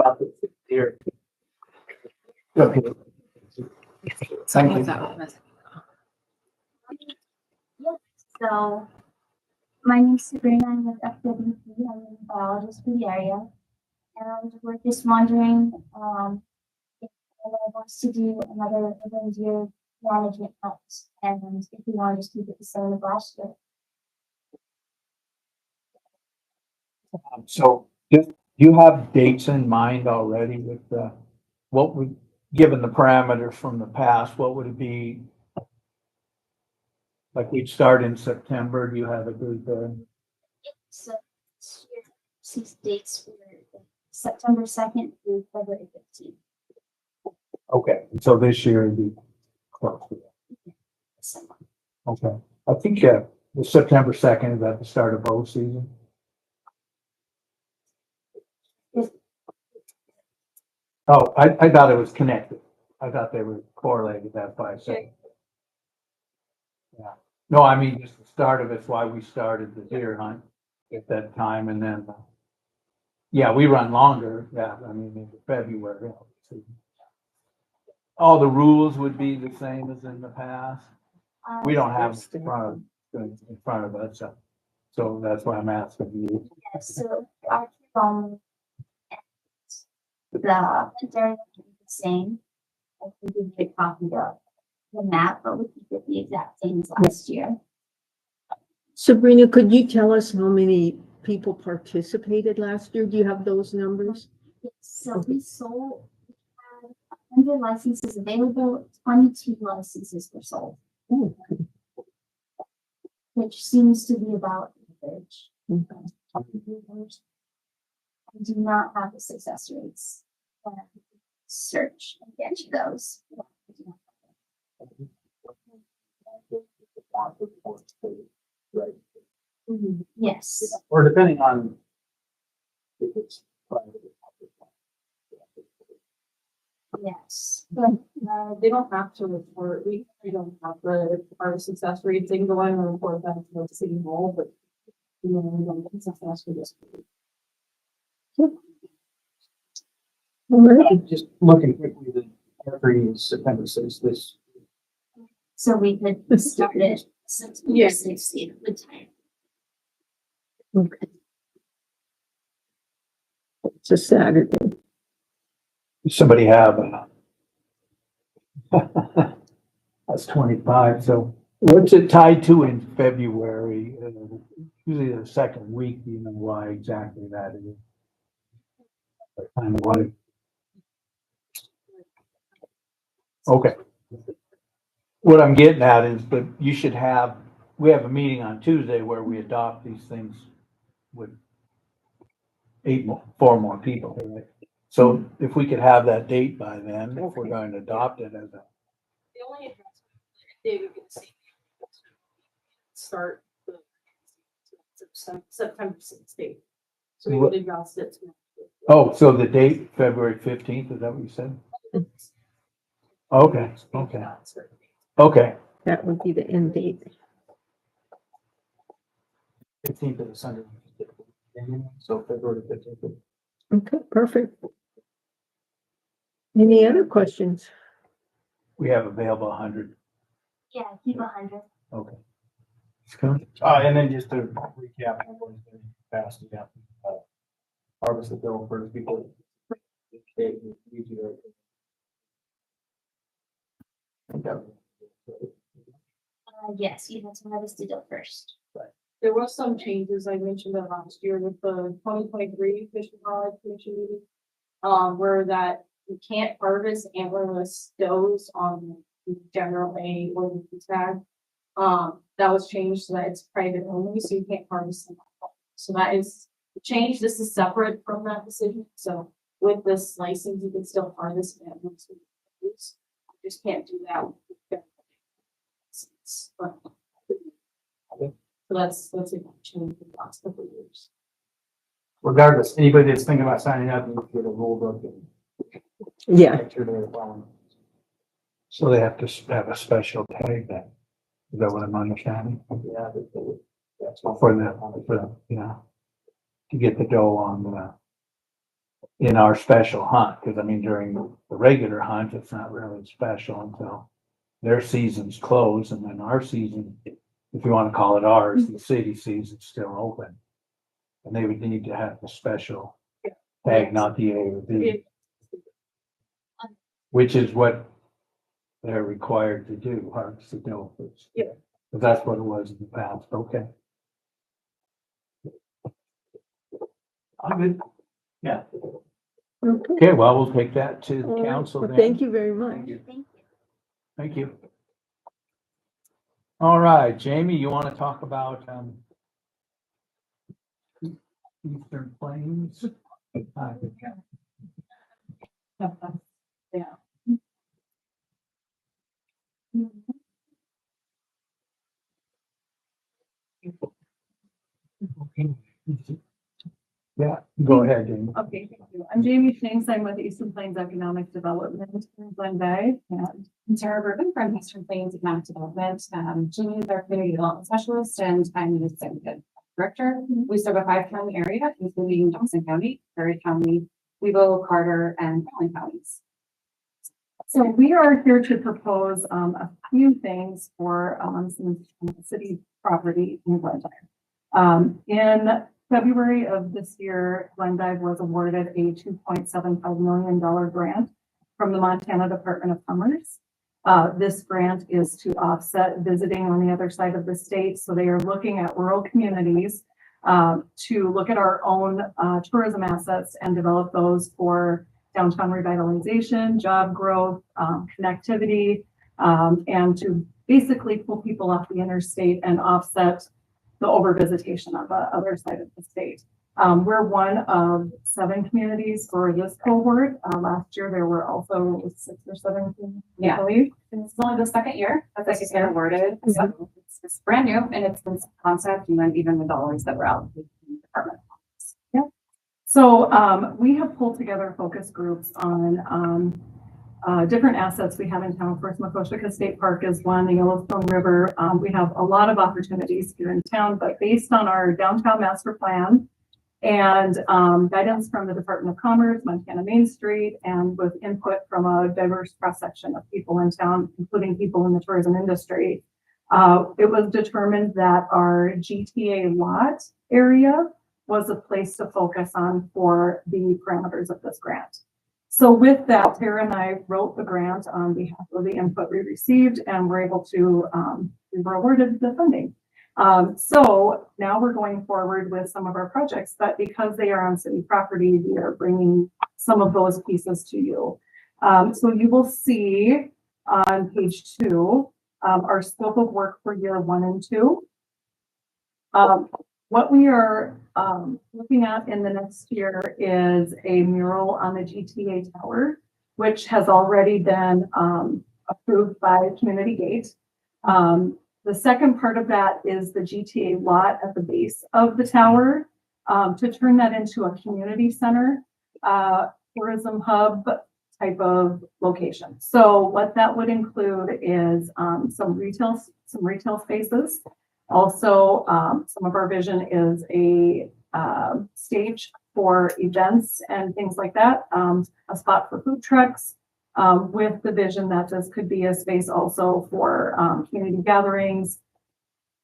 adopt it here. Okay. Thank you. So my name is Sabrina. I'm with FWP. I'm a biologist for the area, and we're just wondering if anyone wants to do another year management helps, and if we want to just keep it the same as last year. So just, you have dates in mind already with what would, given the parameters from the past, what would it be? Like we'd start in September, do you have a good, So this year, these dates were September 2nd through February 15th. okay, so this year would be close to that. Okay, I think, the September 2nd is at the start of bow season. Oh, I thought it was connected. I thought they were correlated, that's why I said. Yeah, no, I mean, just the start of it's why we started the deer hunt at that time, and then, yeah, we run longer, yeah, I mean, in February. Obviously. All the rules would be the same as in the past. We don't have it in front of us, so that's why I'm asking you. Yes, so our the winter is the same. I think we could copy the map, but we keep it the exact same as last year. Sabrina, could you tell us how many people participated last year? Do you have those numbers? Yes, so we had 100 licenses available, 22 licenses were sold. Oh, Which seems to be about average. okay. I do not have the success rates. Search and get you those. Yes. Or depending on if it's private. Yes. They don't have to report, we don't have our success rates, they can go on and report that to the city hall, but you know, we don't get success for this. All right. Just looking quickly, the every is September 6th, this. So we could start it September 16th with time. Okay. It's a Saturday. Somebody have that's 25, so what's it tied to in February? Usually the second week, do you know why exactly that is? I kind of wanted. Okay. What I'm getting at is, but you should have, we have a meeting on Tuesday where we adopt these things with 4 more people, right? So if we could have that date by then, if we're going to adopt it as a. The only adjustment David can see start the September 16th. So we would adjust it to. Oh, so the date, February 15th, is that what you said? Okay, okay, okay. That would be the end date. 15th of Sunday. So February 15th. Okay, perfect. Any other questions? We have available 100. Yeah, keep 100. Okay. And then just to recap, fast, yeah. Harvest the bill for people. Yes, you have to harvest the doe first. There was some changes, I mentioned that last year with the 2023 Fish and Wildlife Commission meeting. Where that you can't harvest antlerless does on the general A or the B tag. That was changed so that it's private only, so you can't harvest them. So that is changed. This is separate from that decision. So with this license, you can still harvest antlers. You just can't do that. So that's a change in the last couple of years. Regardless, anybody that's thinking about signing up, you get a rule book. Yeah. Make sure they're following. So they have to have a special tag then. Is that what I'm understanding? Yeah. That's for the, yeah. To get the dough on the. in our special hunt, because I mean, during the regular hunt, it's not really special until their season's closed, and then our season, if you want to call it ours, the city season's still open. And they would need to have the special tag, not the A or B, which is what they're required to do, harvest the goldfish. Yeah. But that's what it was in the past, okay. I'm good. Yeah, Okay. okay, well, we'll take that to All the right. council Well, then. thank you very much. Thank you. Thank you. All right, Jamie, you want to talk about, Eastern Plains? Yeah. Yeah, go ahead, Jamie. Okay, thank you. I'm Jamie Shanks. I'm with Eastern Plains Economic Development in Glendive. And Tara Burton from Eastern Plains Economic Development. Jamie is our community development specialist and I'm the executive director. We serve a 5-county area, including Johnson County, Perry County, Weevil, Carter, and Allen counties. so we are here to propose a few things for some city property in Glendive. In February of this year, Glendive was awarded a $2.75 million grant from the Montana Department of Commerce. This grant is to offset visiting on the other side of the state. So they are looking at rural communities to look at our own tourism assets and develop those for downtown revitalization, job growth, connectivity, and to basically pull people off the interstate and offset the overvisitation on the other side of the state. We're one of 7 communities for this cohort. Last year, there were also 6 or 7 communities, I believe. And this is only the second year that this has been awarded. So it's brand new and it's been concept and then even the dollars that were allocated in the department. So we have pulled together focus groups on different assets we have in town. Of course, Makoshika State Park is one, the Yellowstone River. We have a lot of opportunities here in town, but based on our downtown master plan and guidance from the Department of Commerce, Montana Main Street, and with input from a diverse cross-section of people in town, including people in the tourism industry, it was determined that our GTA lot area was a place to focus on for the parameters of this grant. So with that, Tara and I wrote the grant on behalf of the input we received, and we're able to, we were awarded the funding. So now we're going forward with some of our projects, but because they are on city property, we are bringing some of those pieces to you. So you will see on page 2, our scope of work for year 1 and 2. What we are looking at in the next year is a mural on the GTA Tower, which has already been approved by Community Gate. The second part of that is the GTA lot at the base of the tower to turn that into a community center, tourism hub type of location. So what that would include is some retail spaces. Also, some of our vision is a stage for events and things like that, a spot for food trucks, with the vision that this could be a space also for community gatherings,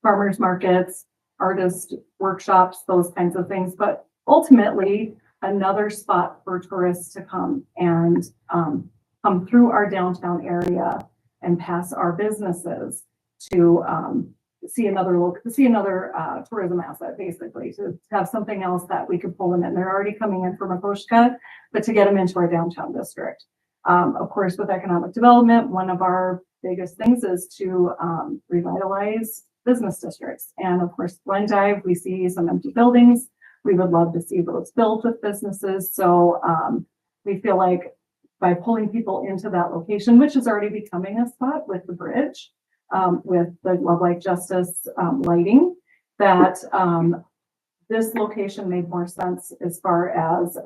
farmers markets, artist workshops, those kinds of things. But ultimately, another spot for tourists to come and come through our downtown area and pass our businesses to see another tourism asset, basically, to have something else that we could pull them in. They're already coming in from Makoshika, but to get them into our downtown district. Of course, with economic development, one of our biggest things is to revitalize business districts. And of course, Glendive, we see some empty buildings. We would love to see those built with businesses. So we feel like by pulling people into that location, which is already becoming a spot with the bridge, with the Love Like Justice lighting, that this location made more sense as far as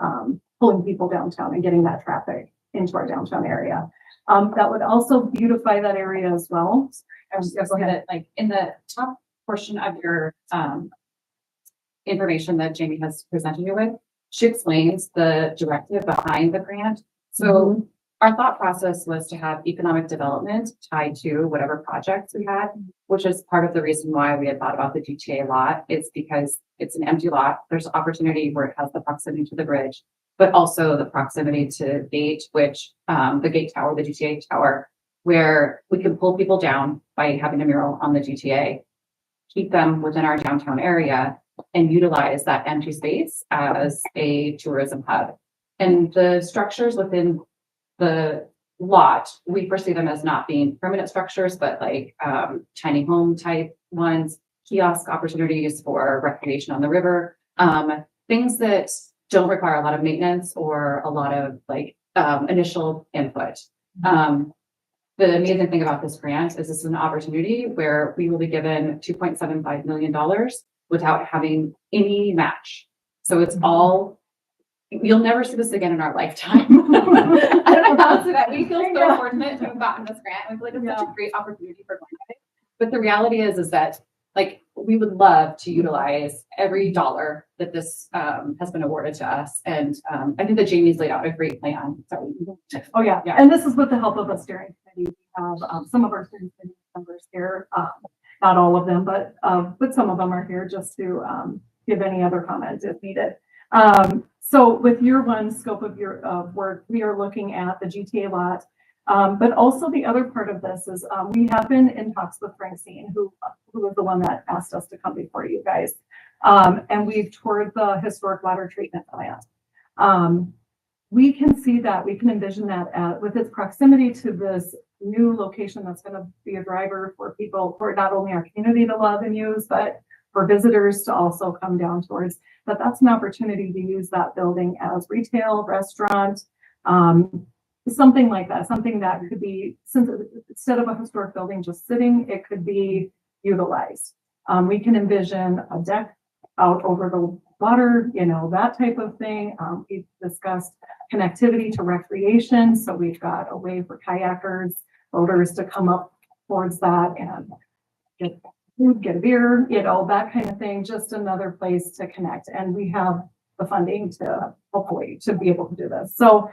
pulling people downtown and getting that traffic into our downtown area. That would also beautify that area as well. I was just looking at like in the top portion of your information that Jamie has presented you with, she explains the directive behind the grant. So our thought process was to have economic development tied to whatever projects we had, which is part of the reason why we had thought about the GTA lot. It's because it's an empty lot. There's opportunity where it has the proximity to the bridge, but also the proximity to gate, which the gate tower, the GTA tower, where we can pull people down by having a mural on the GTA, keep them within our downtown area, and utilize that empty space as a tourism hub. And the structures within the lot, we foresee them as not being permanent structures, but like tiny home type ones, kiosk opportunities for recreation on the river, things that don't require a lot of maintenance or a lot of like initial input. The amazing thing about this grant is this is an opportunity where we will be given $2.75 million without having any match. So it's all, you'll never see this again in our lifetime. I don't know how to say that. We feel so fortunate to have gotten this grant. I feel like it's such a great opportunity for Glendive. But the reality is that like we would love to utilize every dollar that this has been awarded to us. And I think that Jamie's laid out a great plan. So, Oh, yeah. And this is with the help of a steering committee. We have some of our steering committee members here, not all of them, but some of them are here just to give any other comments if needed. So with year one scope of your work, we are looking at the GTA lot. But also the other part of this is we have been in talks with Francine, who was the one that asked us to come before you guys. And we've toured the historic water treatment plant. We can see that, we can envision that with its proximity to this new location that's going to be a driver for people, for not only our community to love and use, but for visitors to also come down towards. But that's an opportunity to use that building as retail, restaurant, something like that, something that could be, since instead of a historic building just sitting, it could be utilized. We can envision a deck out over the water, you know, that type of thing. We've discussed connectivity to recreation. So we've got a way for kayakers, boaters to come up towards that and get food, get a beer, you know, that kind of thing. Just another place to connect. And we have the funding to hopefully to be able to do this. So,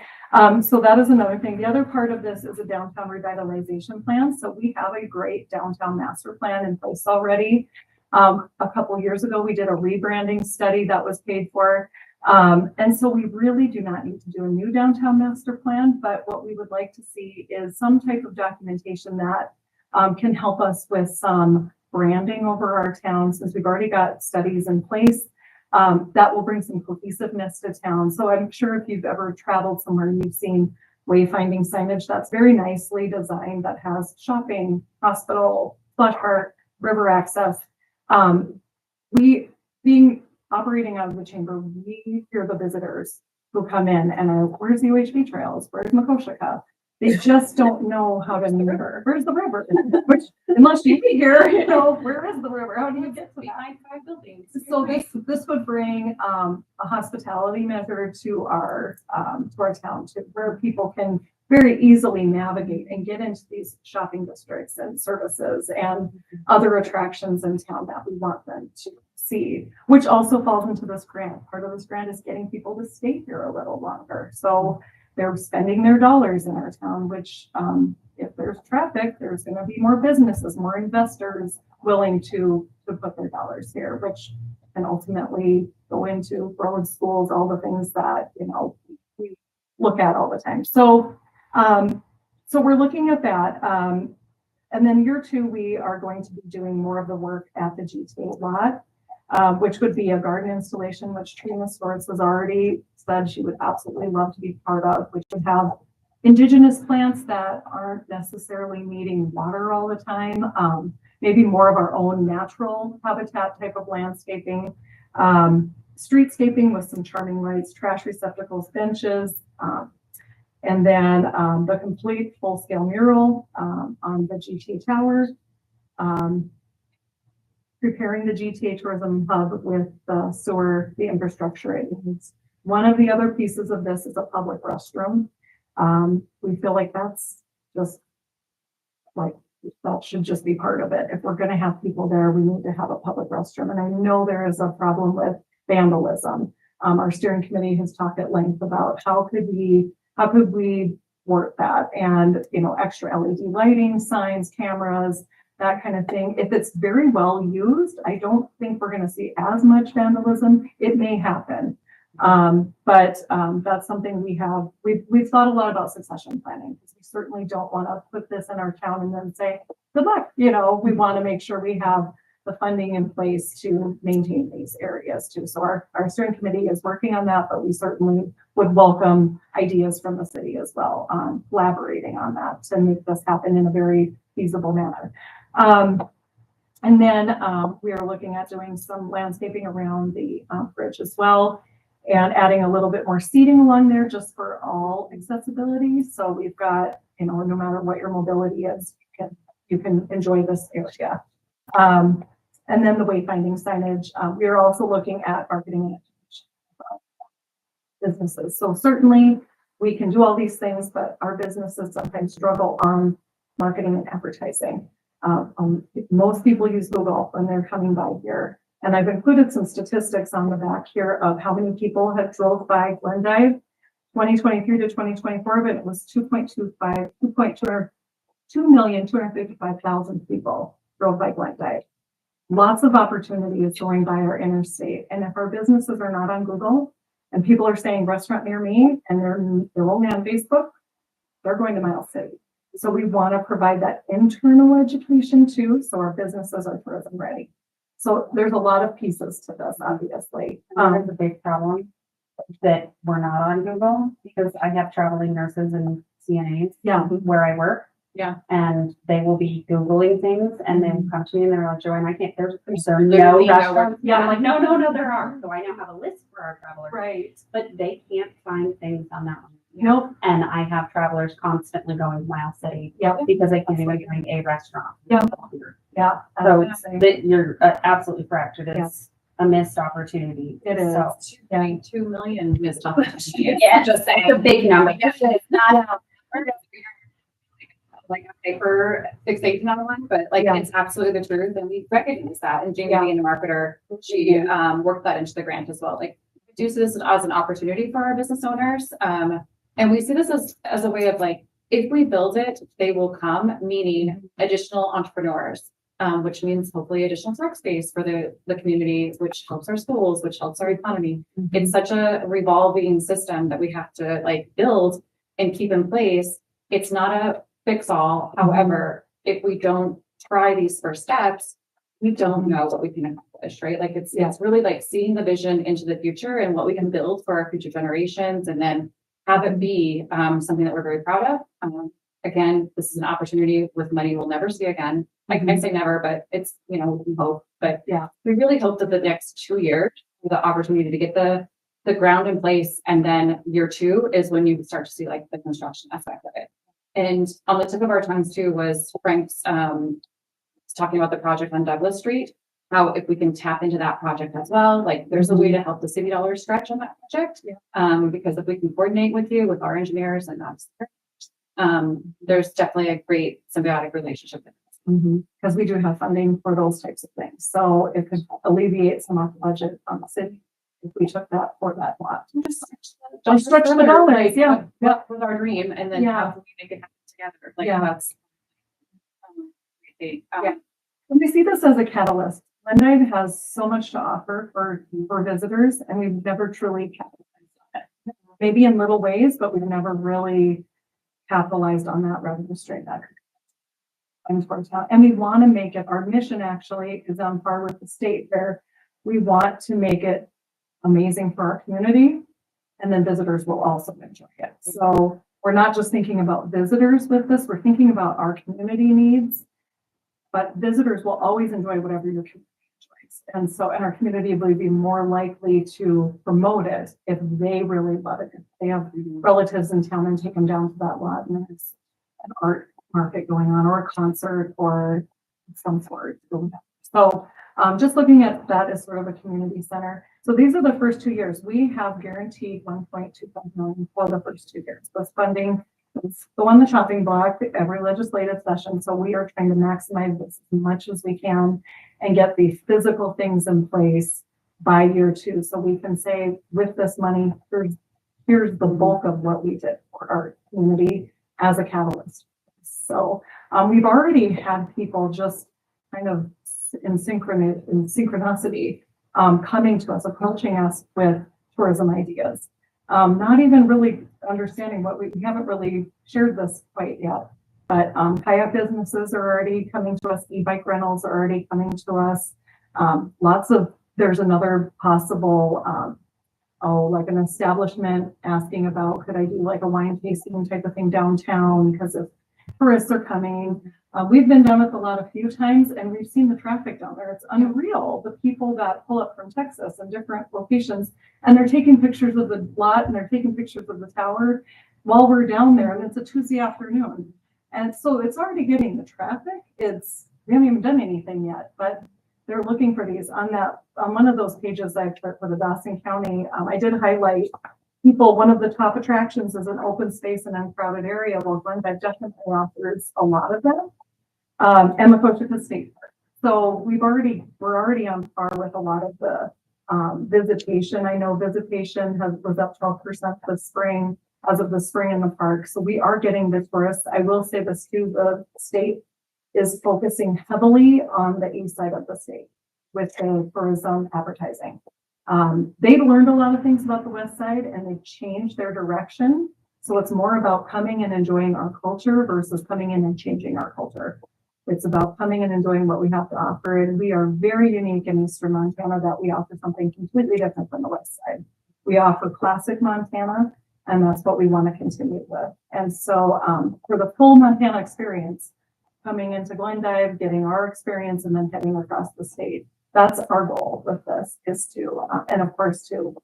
so that is another thing. The other part of this is a downtown revitalization plan. So we have a great downtown master plan in place already. A couple of years ago, we did a rebranding study that was paid for. And so we really do not need to do a new downtown master plan, but what we would like to see is some type of documentation that can help us with some branding over our town, since we've already got studies in place. That will bring some cohesiveness to town. So I'm sure if you've ever traveled somewhere and you've seen wayfinding signage that's very nicely designed, that has shopping, hospital, slush park, river access. We, being operating out of the chamber, we hear the visitors who come in and are, where's the UHV trails? Where's Makoshika? They just don't know how to river. Where's the river? Which, unless you be here, you know, where is the river? How do you get to that? Behind 5 buildings. So this would bring a hospitality measure to our town, to where people can very easily navigate and get into these shopping districts and services and other attractions in town that we want them to see, which also falls into this grant. Part of this grant is getting people to stay here a little longer. So they're spending their dollars in our town, which if there's traffic, there's going to be more businesses, more investors willing to put their dollars here, which can ultimately go into roads, schools, all the things that, you know, we look at all the time. So, so we're looking at that. And then year two, we are going to be doing more of the work at the GTA lot, which would be a garden installation, which Trina Swartz has already said she would absolutely love to be part of, which would have indigenous plants that aren't necessarily needing water all the time. Maybe more of our own natural habitat type of landscaping, streetscaping with some charming lights, trash receptacles, benches, and then the complete full-scale mural on the GTA tower. Preparing the GTA tourism hub with the sewer, the infrastructure it needs. One of the other pieces of this is a public restroom. We feel like that's just like, that should just be part of it. If we're going to have people there, we need to have a public restroom. And I know there is a problem with vandalism. Our steering committee has talked at length about how could we work that, and, you know, extra LED lighting, signs, cameras, that kind of thing. If it's very well used, I don't think we're gonna see as much vandalism. It may happen. But that's something we've thought a lot about succession planning, because we certainly don't want to put this in our town and then say, good luck. You know, we want to make sure we have the funding in place to maintain these areas too. So our steering committee is working on that, but we certainly would welcome ideas from the city as well, collaborating on that to make this happen in a very feasible manner. And then we are looking at doing some landscaping around the bridge as well, and adding a little bit more seating along there just for all accessibility. So we've got, you know, no matter what your mobility is, you can enjoy this area. And then the wayfinding signage. We are also looking at marketing and businesses. So certainly we can do all these things, but our businesses sometimes struggle on marketing and advertising. Most people use Google when they're coming by here. And I've included some statistics on the back here of how many people have drove by Glendive 2023 to 2024, but it was 2,255,000 people drove by Glendive. Lots of opportunity is going by our interstate. And if our businesses are not on Google and people are saying restaurant near me and they're only on Facebook, they're going to Miles City. So we want to provide that internal education too, so our businesses are tourism ready. So there's a lot of pieces to this, obviously. There's a big problem that we're not on Google, because I have traveling nurses and CNAs where I work. Yeah. And they will be Googling things and then come to me and they're like, Joanne, I can't, there's There no will be no restaurants. Yeah. I'm like, no, there are. So I now have a list for our travelers. Right. But they can't find things on that one. Nope. And I have travelers constantly going to Miles City. Yep. Because they can't even find a restaurant. Yeah. Yeah. So you're absolutely correct. It is a missed opportunity. It is. So, 2.2 million missed opportunities. yeah, Just saying. it's a big number. It's not like a paper fixation on one, but like it's absolutely the truth, and we recognize that. And Jamie, being a marketer, she worked that into the grant as well. Like, we do see this as an opportunity for our business owners, and we see this as a way of like, if we build it, they will come, meaning additional entrepreneurs, which means hopefully additional tax space for the community, which helps our schools, which helps our economy. It's such a revolving system that we have to like build and keep in place. It's not a fix all. However, if we don't try these first steps, we don't know what we can accomplish, right? Like it's really like seeing the vision into the future and what we can build for our future generations, and then have it be something that we're very proud of. Again, this is an opportunity with money we'll never see again. I say never, but it's, you know, we hope. But we really hope that the next 2 years, the opportunity to get the ground in place, and then year 2 is when you start to see like the construction aspect of it. And on the tip of our tongues too was Frank's talking about the project on Douglas Street, how if we can tap into that project as well, like there's a way to help the city dollars stretch on that project. Because if we can coordinate with you, with our engineers, and that's there's definitely a great symbiotic relationship. Because we do have funding for those types of things. So it could alleviate some of the budget on the city if we took that for that lot. Don't stretch the dollars. What was our dream, and then how can we make it happen together? Like that's And we see this as a catalyst. Glendive has so much to offer for visitors, and we've never truly capitalized on it. Maybe in little ways, but we've never really capitalized on that revenue stream that comes towards town. And we want to make it, our mission actually is on par with the state, where we want to make it amazing for our community, and then visitors will also enjoy it. So we're not just thinking about visitors with this, we're thinking about our community needs, but visitors will always enjoy whatever your community enjoys. And so, and our community will be more likely to promote it if they really love it. If they have relatives in town and take them down to that lot and there's an art market going on, or a concert, or some sort. So just looking at that as sort of a community center. So these are the first 2 years. We have guaranteed 1.25 million for the first 2 years. This funding is go on the chopping block every legislative session. So we are trying to maximize this as much as we can and get the physical things in place by year 2. So we can say with this money, here's the bulk of what we did for our community as a catalyst. So we've already had people just kind of in synchronicity coming to us, approaching us with tourism ideas. Not even really understanding what we haven't really shared this quite yet, but kayak businesses are already coming to us, e-bike rentals are already coming to us. There's another possible, like an establishment asking about, could I do like a wine tasting type of thing downtown because if tourists are coming. We've been down at the lot a few times and we've seen the traffic down there. It's unreal. The people that pull up from Texas and different locations, and they're taking pictures of the lot and they're taking pictures of the tower while we're down there, and it's a Tuesday afternoon. And so it's already getting the traffic. We haven't even done anything yet, but they're looking for these on one of those pages I've put for the Dawson County. I did highlight people. One of the top attractions is an open space and uncrowded area. Well, Glendive definitely offers a lot of them. And the Coachella State Park. So we're already on par with a lot of the visitation. I know visitation was up 12% this spring as of the spring in the park. So we are getting the tourists. I will say this too, the state is focusing heavily on the east side of the state with the tourism advertising. They've learned a lot of things about the west side and they've changed their direction. So it's more about coming and enjoying our culture versus coming in and changing our culture. It's about coming and enjoying what we have to offer. And we are very unique in Eastern Montana that we offer something completely different from the west side. We offer classic Montana, and that's what we want to continue with. And so for the full Montana experience, coming into Glendive, getting our experience, and then heading across the state, that's our goal with this, is to, and of course, to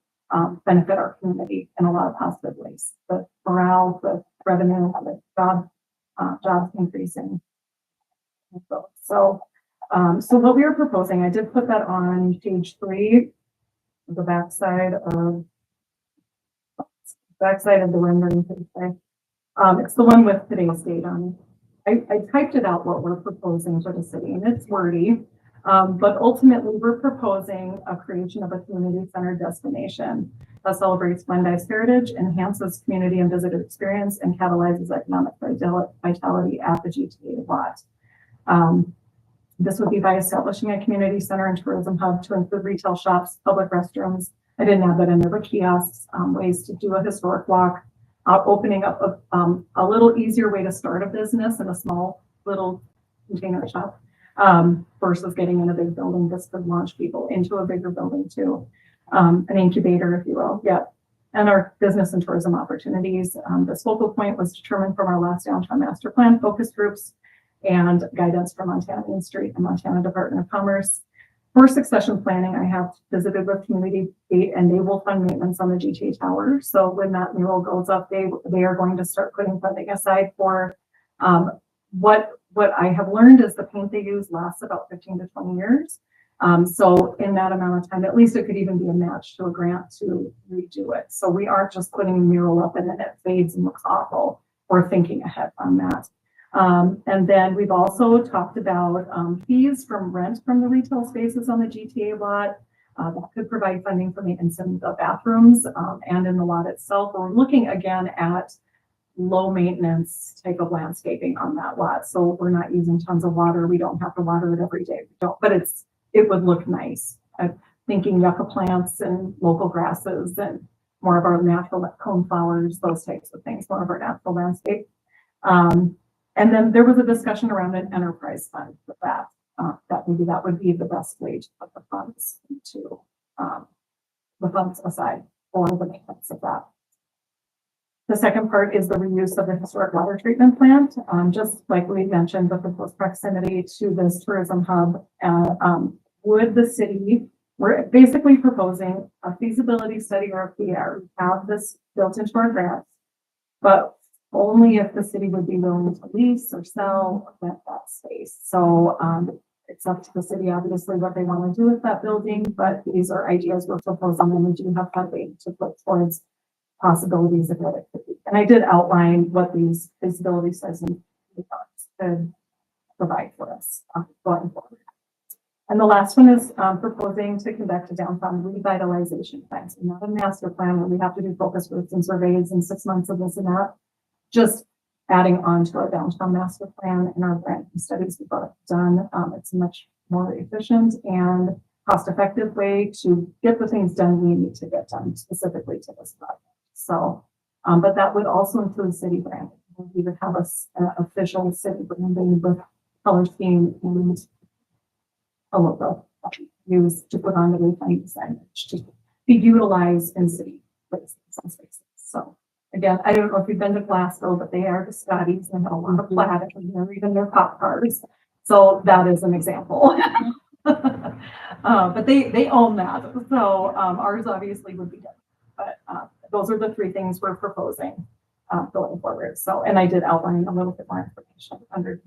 benefit our community in a lot of positive ways. The morale, the revenue, the jobs increasing. So what we are proposing, I did put that on page 3, the backside of the rendering. It's the one with today's date on it. I typed it out what we're proposing for the city, and it's wordy. But ultimately, we're proposing a creation of a community-centered destination that celebrates Glendive's heritage, enhances community and visitor experience, and catalyzes economic vitality at the GTA lot. This would be by establishing a community center and tourism hub to include retail shops, public restrooms. I didn't have that in there, but kiosks, ways to do a historic walk, opening up a little easier way to start a business in a small little container shop versus getting in a big building. This could launch people into a bigger building too, an incubator, if you will. Yeah. And our business and tourism opportunities. This focal point was determined from our last downtown master plan focus groups and guidance from Montana Main Street and Montana Department of Commerce. For succession planning, I have visited with Community Gate and they will fund maintenance on the GTA Tower. So when that mural goes up, they are going to start putting funding aside for what I have learned is the paint they use lasts about 15 to 20 years. So in that amount of time, at least it could even be a match to a grant to redo it. So we aren't just putting a mural up and then it fades and looks awful. We're thinking ahead on that. And then we've also talked about fees from rent from the retail spaces on the GTA lot. That could provide funding for maintenance in the bathrooms and in the lot itself. We're looking again at low maintenance type of landscaping on that lot. So we're not using tons of water. We don't have to water it every day. We don't, but it would look nice. I'm thinking yucca plants and local grasses and more of our natural cone flowers, those types of things, more of our natural landscape. And then there was a discussion around an enterprise fund for that. That would be the best way to put the funds into the funds aside for the maintenance of that. The second part is the reuse of the historic water treatment plant. Just like we mentioned, with the close proximity to this tourism hub, would the city, we're basically proposing a feasibility study or a FUPR, have this built into our grants, but only if the city would be willing to lease or sell that space. So it's up to the city, obviously, what they want to do with that building, but these are ideas we're proposing and we do have funding to put towards possibilities of what it could be. And I did outline what these feasibility studies could provide for us going forward. And the last one is proposing to conduct a downtown revitalization plan. So not a master plan where we have to do focus groups and surveys and 6 months of this and that. Just adding on to our downtown master plan and our grant studies we've done. It's a much more efficient and cost-effective way to get the things done we need to get done specifically to this project. So, but that would also include city branding. We would have an official city branding with color scheme and a logo used to put on the wayfinding signage to be utilized in city places and spaces. So again, I don't know if you've been to Glasgow, but they are the Scotties and have a lot of plaid and they're even their cop cars. So that is an example. But they own that. So ours obviously would be different. But those are the 3 things we're proposing going forward. So, and I did outline a little bit more information under.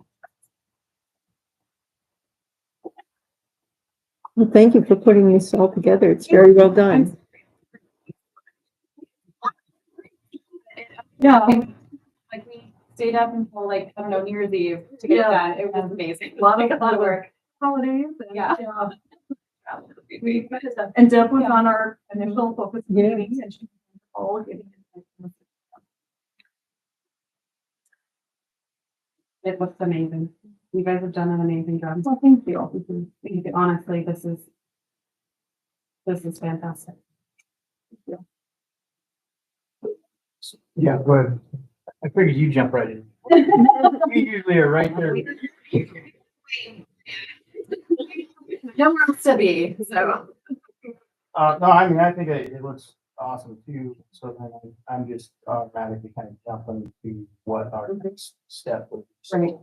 Well, thank you for putting this all together. It's very well done. Yeah. Like we stayed up until like, I don't know, New Year's Eve to get it done. It was amazing. A lot of work. Holidays. And, Yeah. And Deb was on our initial focus meeting and she was all getting it. It looks amazing. You guys have done an amazing job. Well, thank you. Honestly, this is fantastic. Yeah, go ahead. I figured you jump right in. You usually are right there. Nowhere else to be, so. No, I mean, I think it looks awesome too. So then I'm just automatically kind of jumping to what our next step would be. So, Right.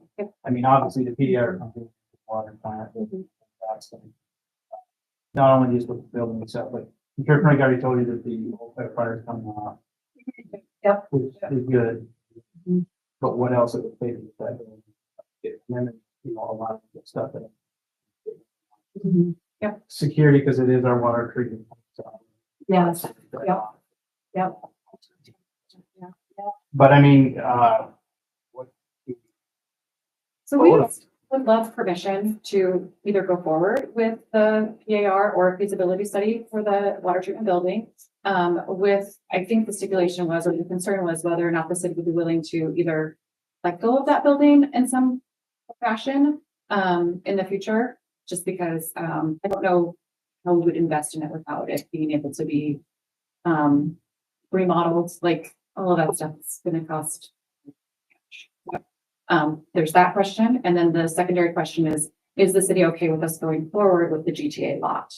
I mean, obviously the PDR company, the water plant, that's going to, not only just with the building itself, but I'm sure Frank already told you that the old fire is coming off. Yep. Which is good. But what else it would take with that? And then, you know, a lot of good stuff that. Yep. Security, because it is our water treatment. So. Yes. Yep. Yep. But I mean, what? So we would love permission to either go forward with the PAR or feasibility study for the water treatment building. With, I think the stipulation was, or the concern was whether or not the city would be willing to either let go of that building in some fashion, in the future, just because, I don't know how we would invest in it without it being able to be, remodeled, like all of that stuff is gonna cost. There's that question. And then the secondary question is the city okay with us going forward with the GTA lot?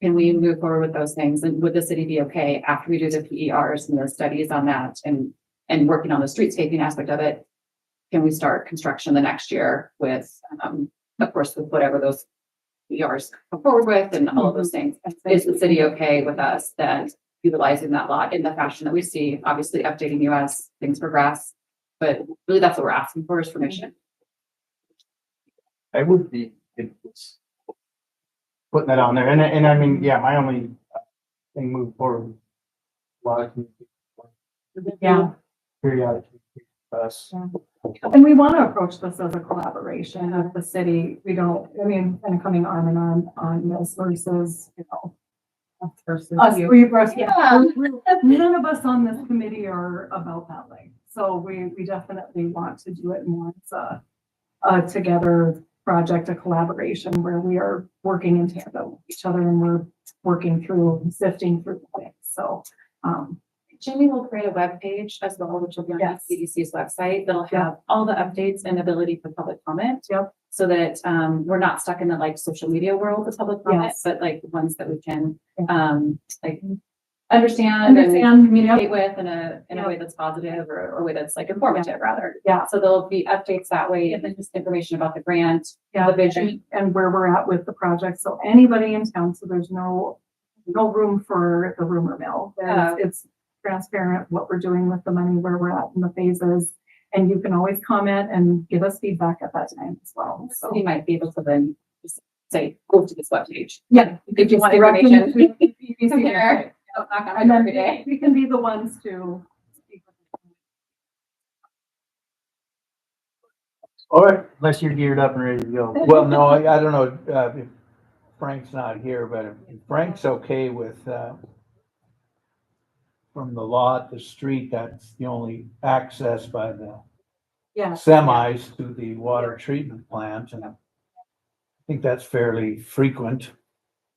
Can we move forward with those things? And would the city be okay after we do the PERs and the studies on that and working on the streetscaping aspect of it? Can we start construction the next year with, of course, with whatever those PERs come forward with and all of those things? Is the city okay with us then utilizing that lot in the fashion that we see, obviously updating you as things progress? But really that's what we're asking for is permission. I would be putting that on there. And I mean, yeah, my only thing moving forward. A lot of Yeah. periodically us. And we want to approach this as a collaboration with the city. We don't, I mean, kind of coming arm in arm on this versus, you know, us, yeah. None of us on this committee are about that way. So we definitely want to do it more as a together project, a collaboration where we are working in tandem with each other and we're working through, sifting through things. So, Jamie will create a web page as well, which will be on Yes. the CDC's website. That'll have all the updates and ability for public comment. Yep. So that we're not stuck in the like social media world of public comment, Yes. but like the ones that we can like understand and communicate with in a way that's positive or a way that's like informative rather. Yeah. So there'll be updates that way and then just information about the grant, the vision. And where we're at with the project. So anybody in town, so there's no room for the rumor mill. It's transparent what we're doing with the money, where we're at in the phases. And you can always comment and give us feedback at that time as well. So you might be able to then just say, go to this web page. Yeah. If you want Direct them information. to PVC Come here. website. Knock on And our then door every day. we can be the ones to speak with them. All right, unless you're geared up and ready to go. Well, no, I don't know, if Frank's not here, but if Frank's okay with, from the lot, the street, that's the only access by the Yeah. semis to the water treatment plant, and I think that's fairly frequent.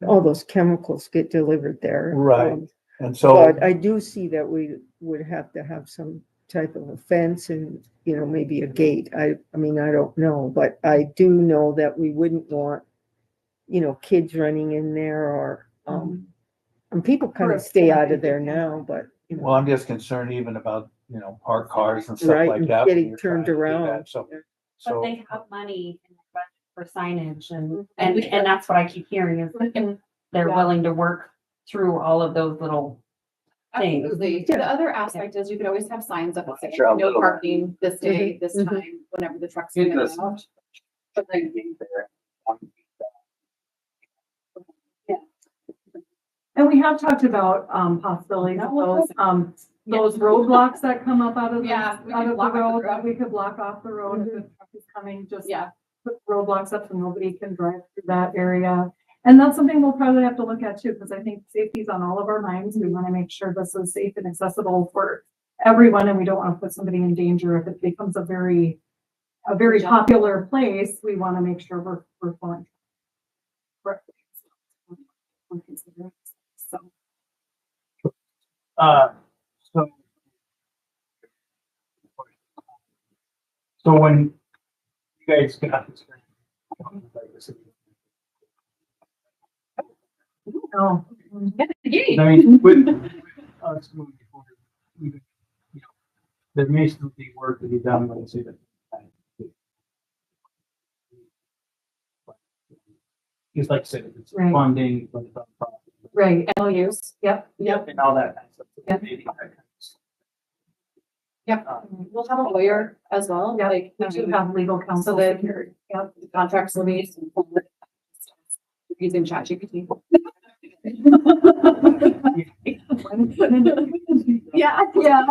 All those chemicals get delivered there. Right. Um, And so, But I do see that we would have to have some type of a fence and, maybe a gate. I mean, I don't know, but I do know that we wouldn't want, kids running in there or, and people kind of stay out of there now, but, well, I'm just concerned even about, parked cars and stuff right, like and that. when getting you're trying turned to do that. around. So, But so, they have money in their budget for signage and that's what I keep hearing is they're Yeah. willing to work through all of those little things. Absolutely. Yeah. The other aspect is you could always have signs up that say, Sure, a no little- parking this day, this Mhm. time, whenever the trucks come in and out. But like, And we have talked about, possibilities of those roadblocks that come up out of the, Yeah, we out could of the block off the road, that road. we could block off the road if the truck is coming, just yeah, put roadblocks up so nobody can drive through that area. And that's something we'll probably have to look at too, because I think safety's on all of our minds. We want to make sure this is safe and accessible for everyone, and we don't want to put somebody in danger if it becomes a very popular place. We want to make sure we're following correctly. So. so. So when you guys got this. Oh. I mean, with us moving forward, even, there may still be work to be done when it's even. Just like I said, it's Right. funding, but it's on property. Right, use. yep, And all that kind of stuff. Yep. Maybe that kind of stuff. Yep. We'll have a lawyer as well, yeah, like, we should have legal counsel. so that secured. Yep. the contracts released and using ChatGPT. Yeah, yeah.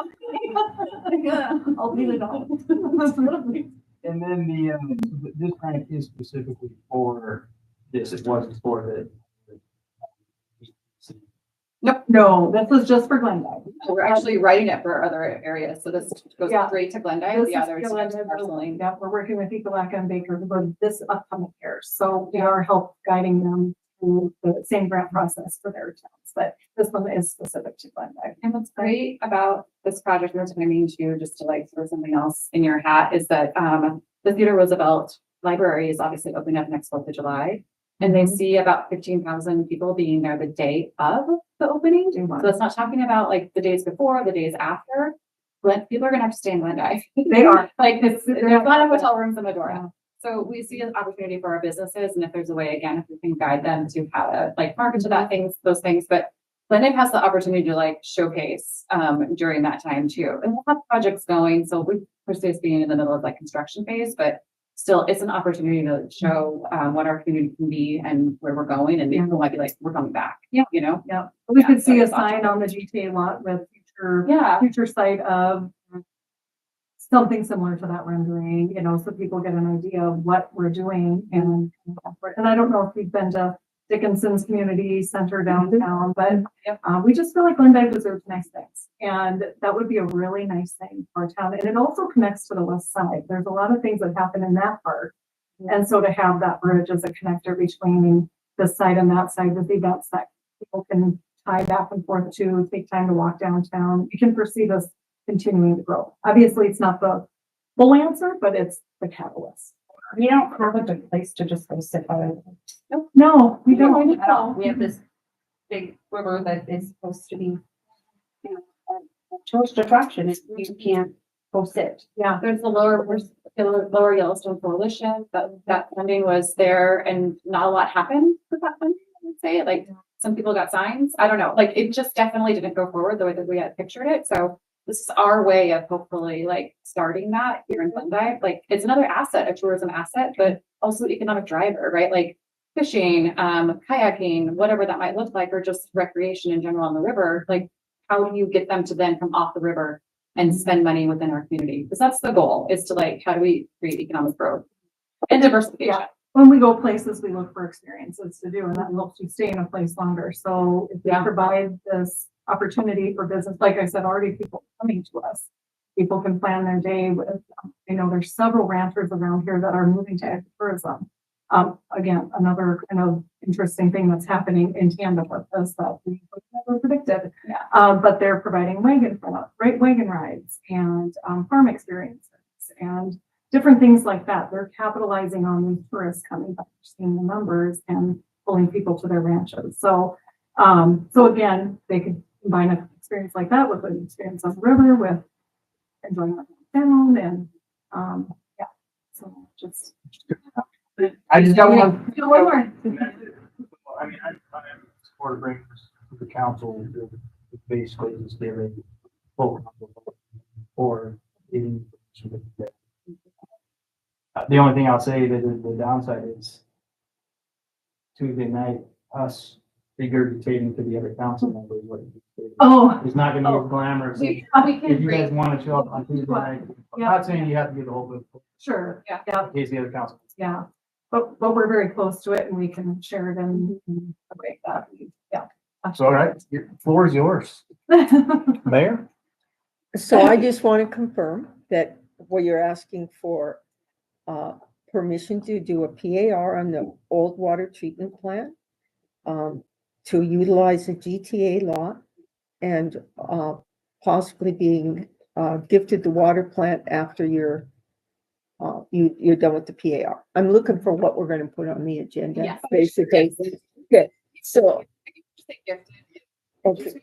Yeah, I'll do it all. And then this grant is specifically for this, it wasn't for the. No, this is just for Glendive. We're actually writing it for other areas, so this goes Yeah. straight to Glendive, This the is others Glendive, just parceling. Yeah, we're working with Ecolak and Baker for this upcoming year, so we are help guiding them through the same grant process for their towns, but this one is specific to Glendive. And what's great about this project, and I mean to just to like throw something else in your hat, is that the Theodore Roosevelt Library is obviously opening up next 4th of July. And they see about 15,000 people being there the day of the opening. So it's not talking about like the days before, the days after. People are gonna have to stay in Glendive. They are. Like, there's a lot of hotel rooms in Medora. Yeah. So we see an opportunity for our businesses, and if there's a way, again, if we can guide them to how to like market to that those things, but Glendive has the opportunity to like showcase during that time too. And we'll have projects going, so we foresee us being in the middle of like construction phase, but still, it's an opportunity to show what our community can be and where we're going, and people might be like, we're coming back. Yeah. You know? Yeah, we could so see a it's awesome. sign on the GTA lot with Yeah. future site of something similar to that rendering, so people get an idea of what we're doing and I don't know if we've been to Dickinson's Community Center downtown, but we just feel like Glendive deserves nice things. And that would be a really nice thing for our town. And it also connects to the west side. There's a lot of things that happen in that part. And so to have that bridge as a connector between this side and that side with events that people can tie back and forth to, take time to walk downtown, you can perceive us continuing to grow. Obviously, it's not the full answer, but it's the catalyst. We don't have a good place to just go sit by. No, we don't. We have this big river that is supposed to be, a tourist attraction, and you can't go sit. Yeah. There's the lower Yellowstone Coalition, that funding was there and not a lot happened with that funding, I would say. Like, some people got signs. I don't know. Like, it just definitely didn't go forward the way that we had pictured it. So this is our way of hopefully like starting that here in Glendive. Like, it's another asset, a tourism asset, but also economic driver, right? Like fishing, kayaking, whatever that might look like, or just recreation in general on the river. Like, how do you get them to then come off the river and spend money within our community? Because that's the goal, is to like, how do we create economic growth and diversification? when we go places, we look for experiences to do, and that helps you stay in a place longer. So if we provide this opportunity for business, like I said, already people coming to us, people can plan their day with, there's several ranchers around here that are moving to agritourism. Again, another kind of interesting thing that's happening in tandem with this that we would never predicted. But they're providing wagon rides and farm experiences and different things like that. They're capitalizing on these tourists coming back, seeing the numbers and pulling people to their ranches. So again, they could combine an experience like that with an experience on the river with enjoying our town and, so just. I just don't want. Do one more. I mean, I'm supportive of bringing this to the council to basically just give a full or even. The only thing I'll say that is the downside is Tuesday night, us regurgitating to the other council members what Oh, it's not gonna be as glamorous. we If can you guys agree. want to show up on Tuesday night, I'm not saying you have to do the whole bit Sure, Yeah. yeah, in case the other council. yeah. But we're very close to it and we can share it in a way that, So, all right, your floor is yours. Mayor? So I just want to confirm that what you're asking for, permission to do a PAR on the old water treatment plant, to utilize a GTA lot and, possibly being, gifted the water plant after you're done with the PAR. I'm looking for what we're gonna put on the agenda, Yes. basically. Okay, so, okay.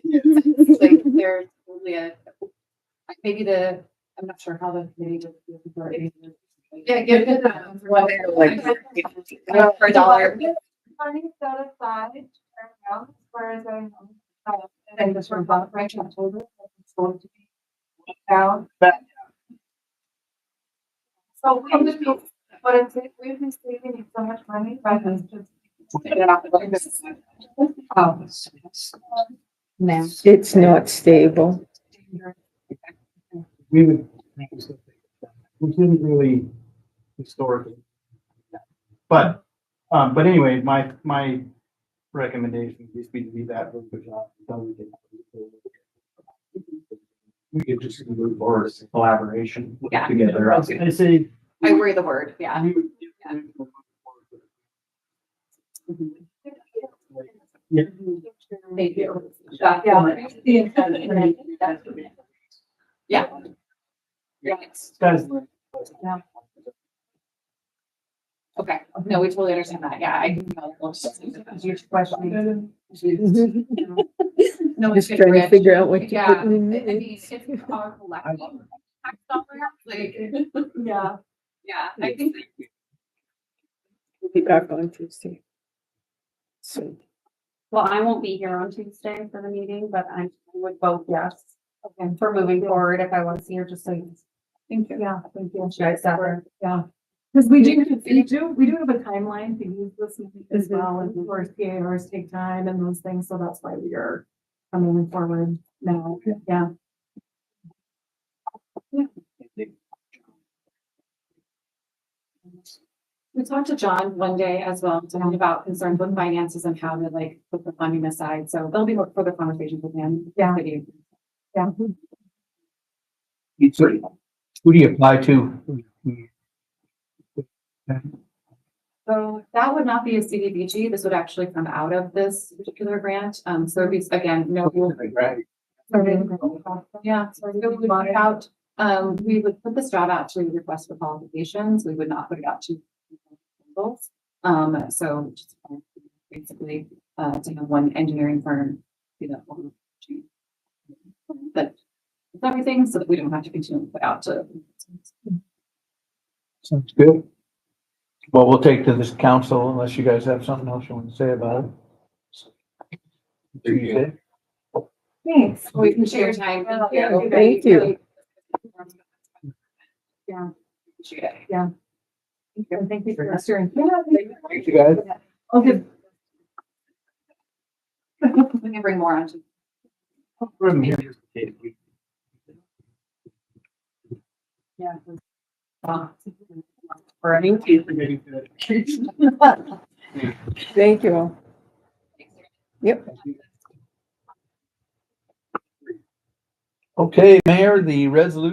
Like there's probably maybe I'm not sure how the committee would. Yeah, give it one. For a dollar. Money set aside, as far as I know. And this from right in October, it's going to be Down. So we would be, but it's, we've been saving so much money by this just. Oh. No. It's not stable. We would, we didn't really historically. But anyway, my recommendation would be to leave that room for John. We could just move forward as a collaboration Yeah. together. I say. I worry the word, yeah. we would- Yeah. Thank you. Yeah. Yeah. Guys. Okay, no, we totally understand that, yeah, I. Huge question. No, Just trying to figure out what to Yeah, put in the I mean, minutes. it's our collective tax dollar, like, Yeah. yeah, I think. We'll be back on Tuesday. So, Well, I won't be here on Tuesday for the meeting, but I would vote yes. Okay, for moving forward, if I was here, just so you. Thank you. Yeah, thank you. You guys separate. Yeah. Because we do have a timeline to use this as well, and of course PARs take time and those things, so that's why we are coming forward now, yeah. We talked to John one day as well, talking about concerns with finances and how to like put the funding aside, so there'll be more further conversations with him. Yeah. Yeah. Who do you apply to? So that would not be a CDBG, this would actually come out of this particular grant, so it'd be, again, no. Yeah, so we would put it out, we would put this job out to request for qualifications, we would not put it out to. proposals. So just basically, to have one engineering firm do that. But it's everything so that we don't have to continue to put out to. Sounds good. Well, we'll take to this council unless you guys have something else you want to say about it. Tuesday. Thanks. We can share your time. Thank you. Yeah. Appreciate it. Yeah. Thank you for steering. Thank you, guys. Okay. We can bring more on to. Room here. Yeah. Thank you. Thank you all. Yep. Okay, Mayor, the resolution